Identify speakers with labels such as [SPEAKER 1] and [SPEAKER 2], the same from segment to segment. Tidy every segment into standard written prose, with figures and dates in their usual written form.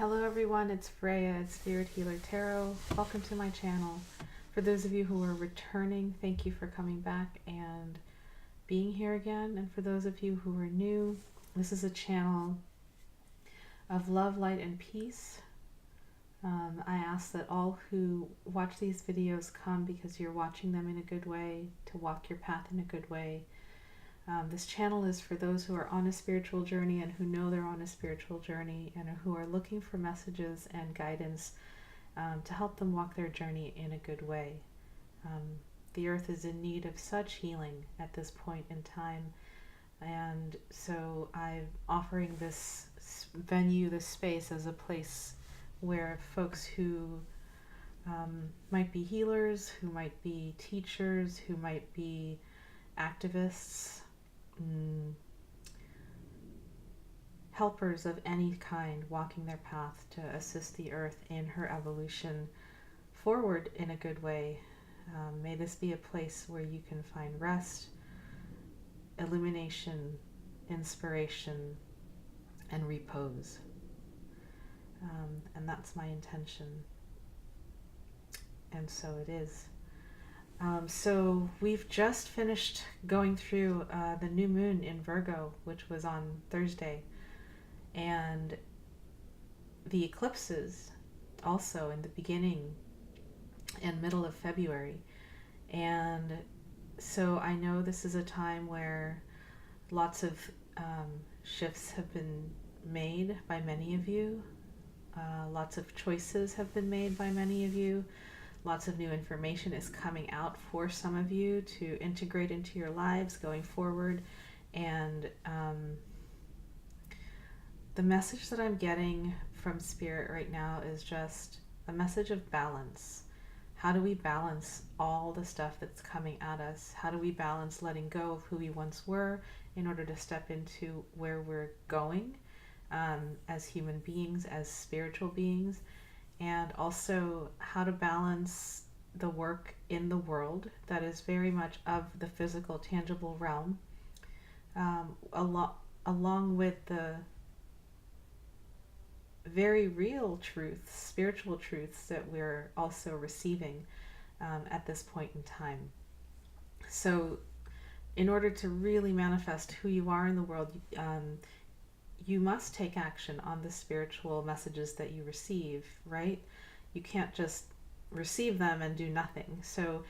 [SPEAKER 1] Hello everyone, it's Freya at Spirit Healer Tarot. Welcome to my channel. For those of you who are returning, thank you for coming back and being here again. And for those of you who are new, this is a channel of love, light, and peace. I ask that all who watch these videos come because you're watching them in a good way, to walk your path in a good way. This channel is for those who are on a spiritual journey and who know they're on a spiritual journey and who are looking for messages and guidance to help them walk their journey in a good way. The earth is in need of such healing at this point in time, and so I'm offering this venue, this space, as a place where folks who might be healers, who might be teachers, who might be activists, helpers of any kind, walking their path to assist the earth in her evolution forward in a good way. May this be a place where you can find rest, illumination, inspiration, and repose. And that's my intention. And so it is. So we've just finished going through the new moon in Virgo, which was on Thursday, and the eclipses also in the beginning and middle of February. And so I know this is a time where lots of shifts have been made by many of you. Lots of choices have been made by many of you. Lots of new information is coming out for some of you to integrate into your lives going forward. And the message that I'm getting from Spirit right now is just a message of balance. How do we balance all the stuff that's coming at us? How do we balance letting go of who we once were in order to step into where we're going as human beings, as spiritual beings? And also how to balance the work in the world that is very much of the physical, tangible realm, along with the very real truths, spiritual truths that we're also receiving at this point in time. So in order to really manifest who you are in the world, you must take action on the spiritual messages that you receive, right? You can't just receive them and do nothing. So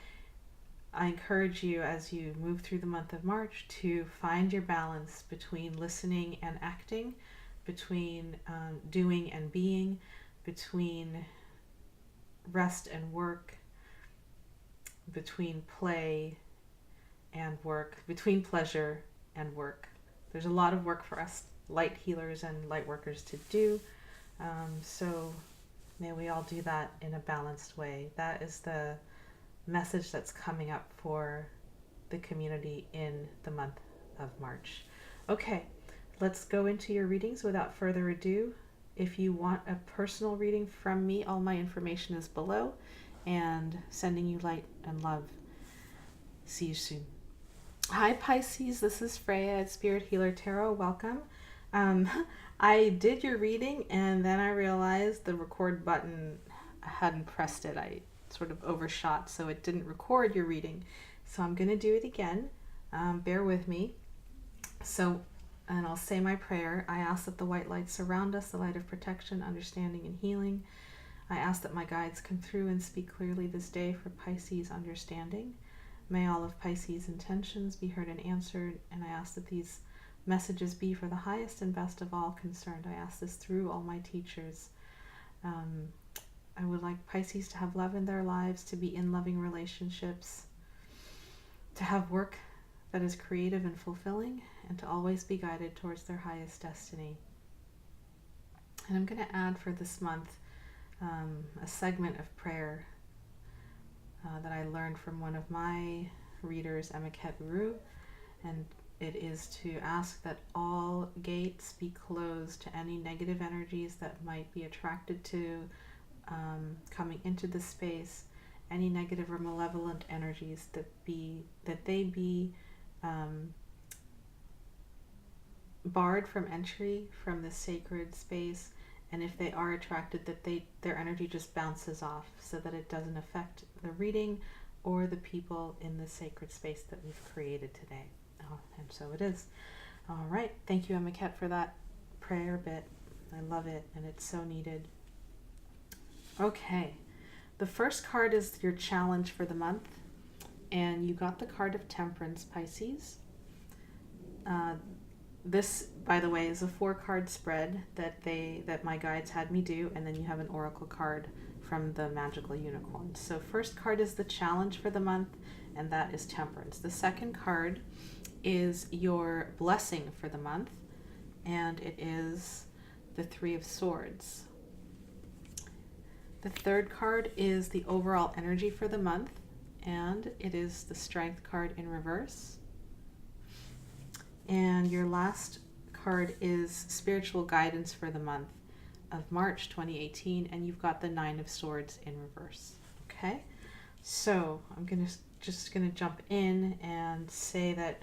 [SPEAKER 1] I encourage you, as you move through the month of March, to find your balance between listening and acting, between doing and being, between rest and work, between play and work, between pleasure and work. There's a lot of work for us light healers and light workers to do, so may we all do that in a balanced way. That is the message that's coming up for the community in the month of March. Okay, let's go into your readings without further ado. If you want a personal reading from me, all my information is below, and sending you light and love. See you soon. Hi Pisces, this is Freya at Spirit Healer Tarot. Welcome. I did your reading and then I realized the record button, I hadn't pressed it. I sort of overshot, so it didn't record your reading. So I'm going to do it again. Bear with me. So, and I'll say my prayer. I ask that the white light surround us, the light of protection, understanding, and healing. I ask that my guides come through and speak clearly this day for Pisces understanding. May all of Pisces' intentions be heard and answered, and I ask that these messages be for the highest and best of all concerned. I ask this through all my teachers. I would like Pisces to have love in their lives, to be in loving relationships, to have work that is creative and fulfilling, and to always be guided towards their highest destiny. And I'm going to add for this month a segment of prayer that I learned from one of my readers, Emeket Rue, and it is to ask that all gates be closed to any negative energies that might be attracted to coming into the space, any negative or malevolent energies that they be barred from entry from the sacred space, And if they are attracted, that their energy just bounces off so that it doesn't affect the reading or the people in the sacred space that we've created today. And so it is. All right. Thank you, Emma Cat, for that prayer bit. I love it, and it's so needed. Okay. The first card is your challenge for the month, and you got the card of Temperance, Pisces. This, by the way, is a 4-card spread that my guides had me do, and then you have an oracle card from the Magical Unicorn. So first card is the challenge for the month, and that is Temperance. The second card is your blessing for the month, and it is the 3 of Swords. The third card is the overall energy for the month, and it is the Strength card in reverse. And your last card is spiritual guidance for the month of March 2018, and you've got the 9 of Swords in reverse. Okay, so I'm just gonna jump in and say that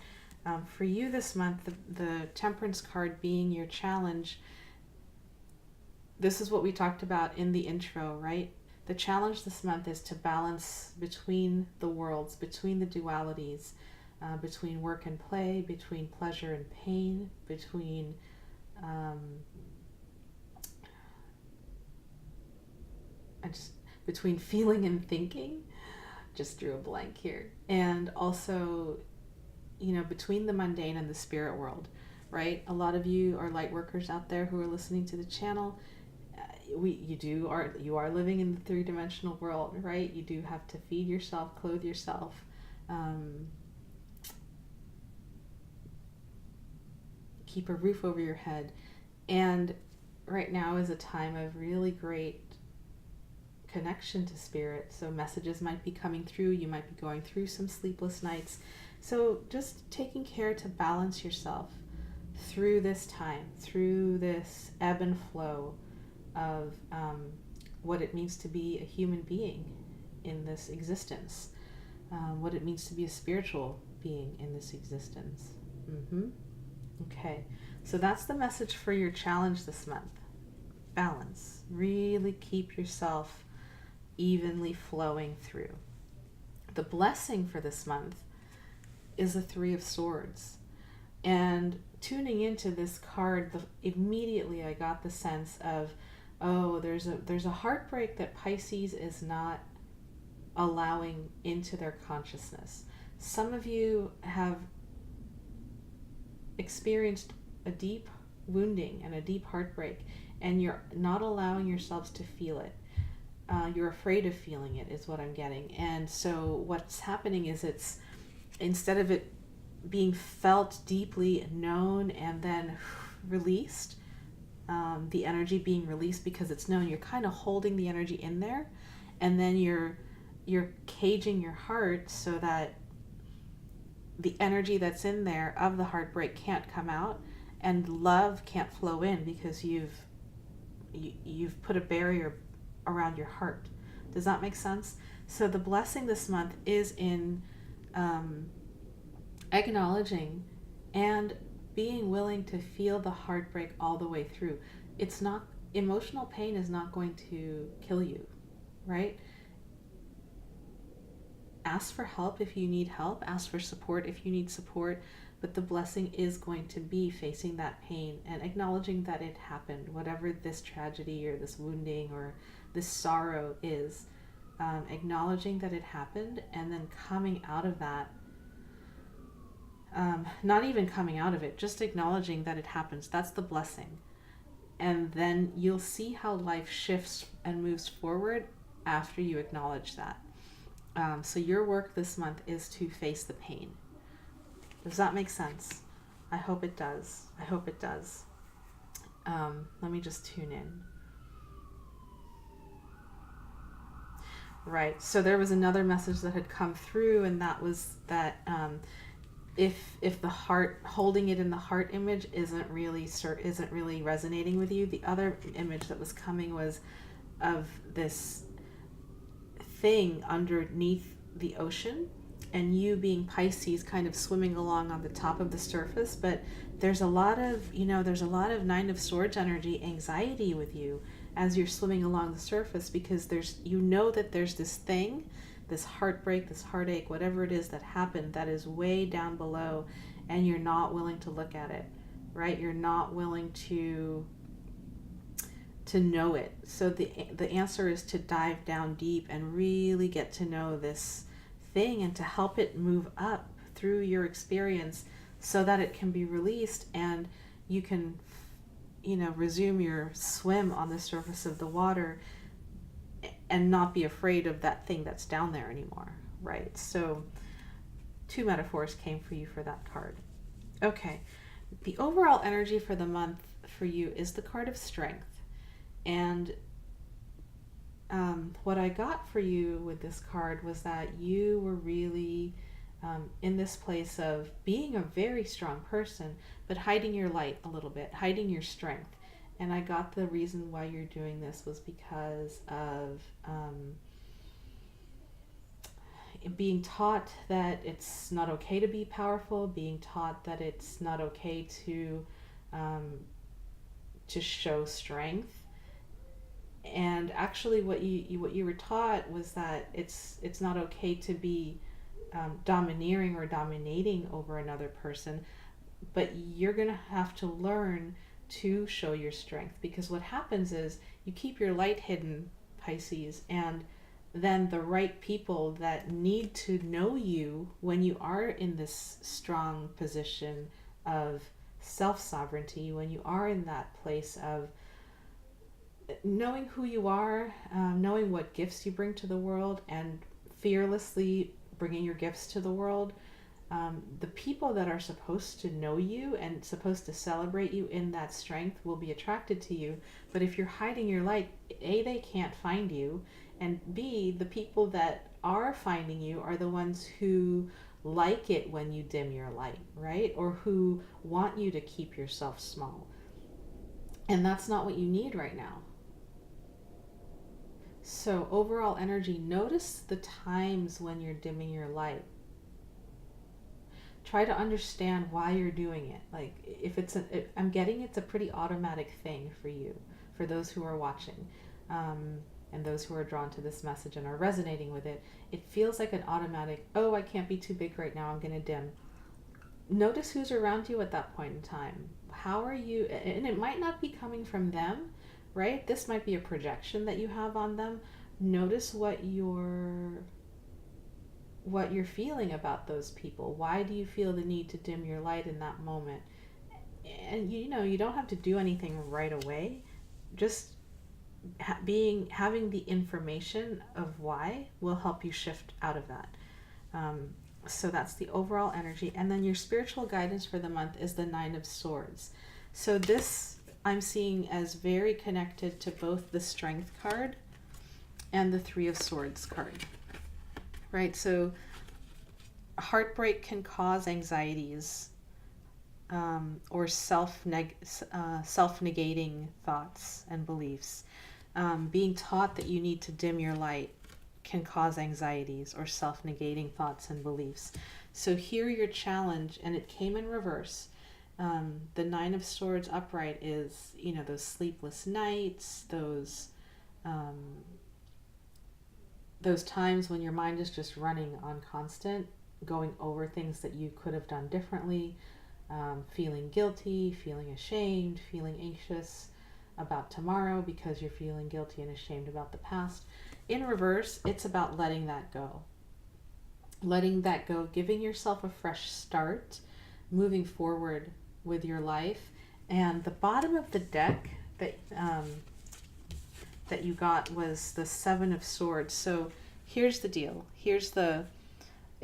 [SPEAKER 1] for you this month, the Temperance card being your challenge, this is what we talked about in the intro, right? The challenge this month is to balance between the worlds, between the dualities, between work and play, between pleasure and pain, between between feeling and thinking. Just drew a blank here. And also, between the mundane and the spirit world, right? A lot of you are light workers out there who are listening to the channel. You are living in the 3-dimensional world, right? You do have to feed yourself, clothe yourself, keep a roof over your head. And right now is a time of really great connection to spirit. So messages might be coming through. You might be going through some sleepless nights. So just taking care to balance yourself through this time, through this ebb and flow of what it means to be a human being in this existence, what it means to be a spiritual being in this existence. Okay, so that's the message for your challenge this month. Balance. Really keep yourself evenly flowing through. The blessing for this month is the 3 of Swords. And tuning into this card, immediately I got the sense of, there's a heartbreak that Pisces is not allowing into their consciousness. Some of you have experienced a deep wounding and a deep heartbreak, and you're not allowing yourselves to feel it. You're afraid of feeling it, is what I'm getting. And so what's happening is, it's, instead of it being felt deeply, known, and then released, the energy being released because it's known, you're kind of holding the energy in there, and then you're caging your heart so that the energy that's in there of the heartbreak can't come out, and love can't flow in because you've put a barrier around your heart. Does that make sense? So the blessing this month is in acknowledging and being willing to feel the heartbreak all the way through. It's not, emotional pain is not going to kill you, right? Ask for help if you need help, ask for support if you need support, but the blessing is going to be facing that pain and acknowledging that it happened, whatever this tragedy or this wounding or this sorrow is, acknowledging that it happened, and then coming out of that. Not even coming out of it, just acknowledging that it happens. That's the blessing. And then you'll see how life shifts and moves forward after you acknowledge that. So your work this month is to face the pain. Does that make sense? I hope it does. I hope it does. Let me just tune in. Right. So there was another message that had come through, and that was that if the heart, holding it in the heart image isn't really resonating with you, the other image that was coming was of this thing underneath the ocean, and you being Pisces kind of swimming along on the top of the surface, but there's a lot of, there's a lot of Nine of Swords energy, anxiety with you as you're swimming along the surface, because there's, that there's this thing, this heartbreak, this heartache, whatever it is that happened that is way down below, and you're not willing to look at it, right? You're not willing to know it. So the answer is to dive down deep and really get to know this thing, and to help it move up through your experience so that it can be released, and you can, resume your swim on the surface of the water and not be afraid of that thing that's down there anymore, right? So 2 metaphors came for you for that card. Okay, the overall energy for the month for you is the card of Strength. And what I got for you with this card was that you were really in this place of being a very strong person, but hiding your light a little bit, hiding your strength. And I got the reason why you're doing this was because of being taught that it's not okay to be powerful, being taught that it's not okay to show strength. And actually what you were taught was that it's not okay to be domineering or dominating over another person, but you're going to have to learn to show your strength, because what happens is you keep your light hidden, Pisces, and then the right people that need to know you when you are in this strong position of self-sovereignty, when you are in that place of knowing who you are, knowing what gifts you bring to the world, and fearlessly bringing your gifts to the world, the people that are supposed to know you and supposed to celebrate you in that strength will be attracted to you. But if you're hiding your light, A, they can't find you, and B, the people that are finding you are the ones who like it when you dim your light, right? Or who want you to keep yourself small. And that's not what you need right now. So overall energy, notice the times when you're dimming your light. Try to understand why you're doing it. Like if I'm getting it's a pretty automatic thing for you, for those who are watching, and those who are drawn to this message and are resonating with it. It feels like an automatic, oh, I can't be too big right now, I'm going to dim. Notice who's around you at that point in time. How are you, and it might not be coming from them, right? This might be a projection that you have on them. Notice what you're feeling about those people. Why do you feel the need to dim your light in that moment? And you don't have to do anything right away. Just having the information of why will help you shift out of that. So that's the overall energy. And then your spiritual guidance for the month is the Nine of Swords. So this I'm seeing as very connected to both the Strength card and the Three of Swords card. Right? So heartbreak can cause anxieties or self-negating thoughts and beliefs. Being taught that you need to dim your light can cause anxieties or self-negating thoughts and beliefs. So here your challenge, and it came in reverse. The Nine of Swords upright is, those sleepless nights, those times when your mind is just running on constant, going over things that you could have done differently, feeling guilty, feeling ashamed, feeling anxious about tomorrow because you're feeling guilty and ashamed about the past. In reverse, it's about letting that go. Letting that go, giving yourself a fresh start, moving forward with your life. And the bottom of the deck that you got was the Seven of Swords. So here's the deal.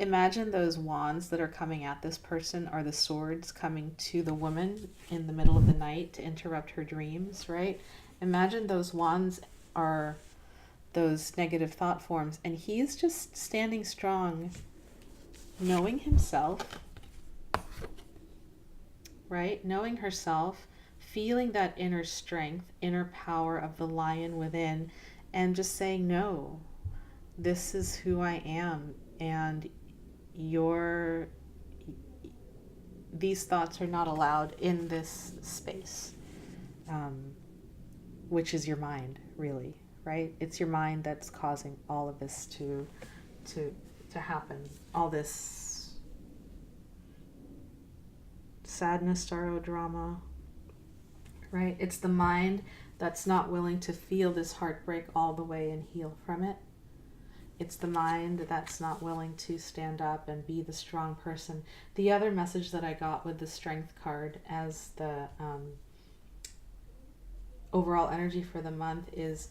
[SPEAKER 1] Imagine those wands that are coming at this person are the swords coming to the woman in the middle of the night to interrupt her dreams, right? Imagine those wands are those negative thought forms, and he's just standing strong, knowing himself, right? Knowing herself, feeling that inner strength, inner power of the lion within, and just saying, no, this is who I am, and these thoughts are not allowed in this space, which is your mind, really, right? It's your mind that's causing all of this to happen. All this sadness, sorrow, drama, right? It's the mind that's not willing to feel this heartbreak all the way and heal from it. It's the mind that's not willing to stand up and be the strong person. The other message that I got with the Strength card as the overall energy for the month is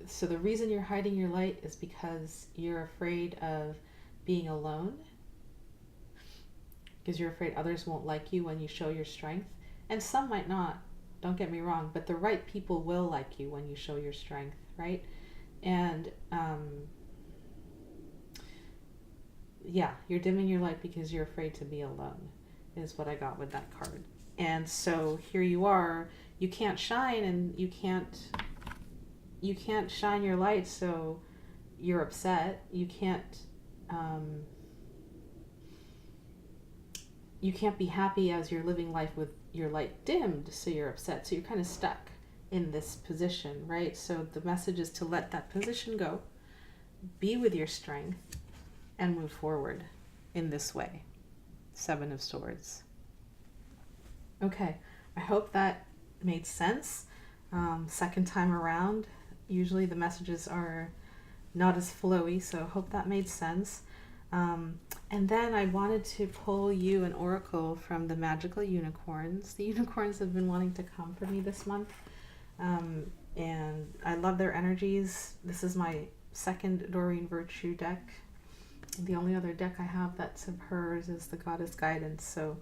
[SPEAKER 1] so the reason you're hiding your light is because you're afraid of being alone, because you're afraid others won't like you when you show your strength. And some might not, don't get me wrong, but the right people will like you when you show your strength, right? And yeah, you're dimming your light because you're afraid to be alone, is what I got with that card. And so here you are, you can't shine, and you can't shine your light, so you're upset. You can't be happy as you're living life with your light dimmed, so you're upset. So you're kind of stuck in this position, right? So the message is to let that position go, be with your strength, and move forward in this way. 7 of Swords. Okay, I hope that made sense. Second time around, usually the messages are not as flowy, so I hope that made sense. And then I wanted to pull you an oracle from the magical unicorns. The unicorns have been wanting to come for me this month. And I love their energies. This is my second Doreen Virtue deck. The only other deck I have that's of hers is the Goddess Guidance. So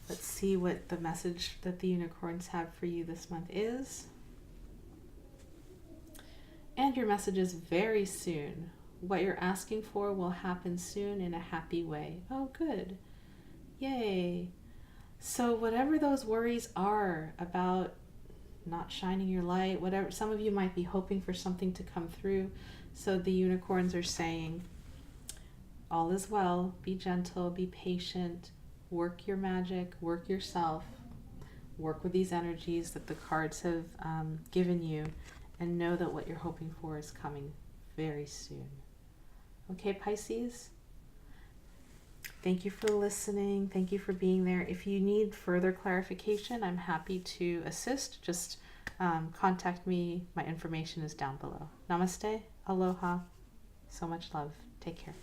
[SPEAKER 1] let's see what the message that the unicorns have for you this month is. And your message is very soon. What you're asking for will happen soon in a happy way. Oh, good. Yay. So whatever those worries are about not shining your light, whatever, some of you might be hoping for something to come through. So the unicorns are saying, all is well, be gentle, be patient, work your magic, work yourself, work with these energies that the cards have given you, and know that what you're hoping for is coming very soon. Okay, Pisces? Thank you for listening. Thank you for being there. If you need further clarification, I'm happy to assist. Just contact me. My information is down below. Namaste. Aloha. So much love. Take care.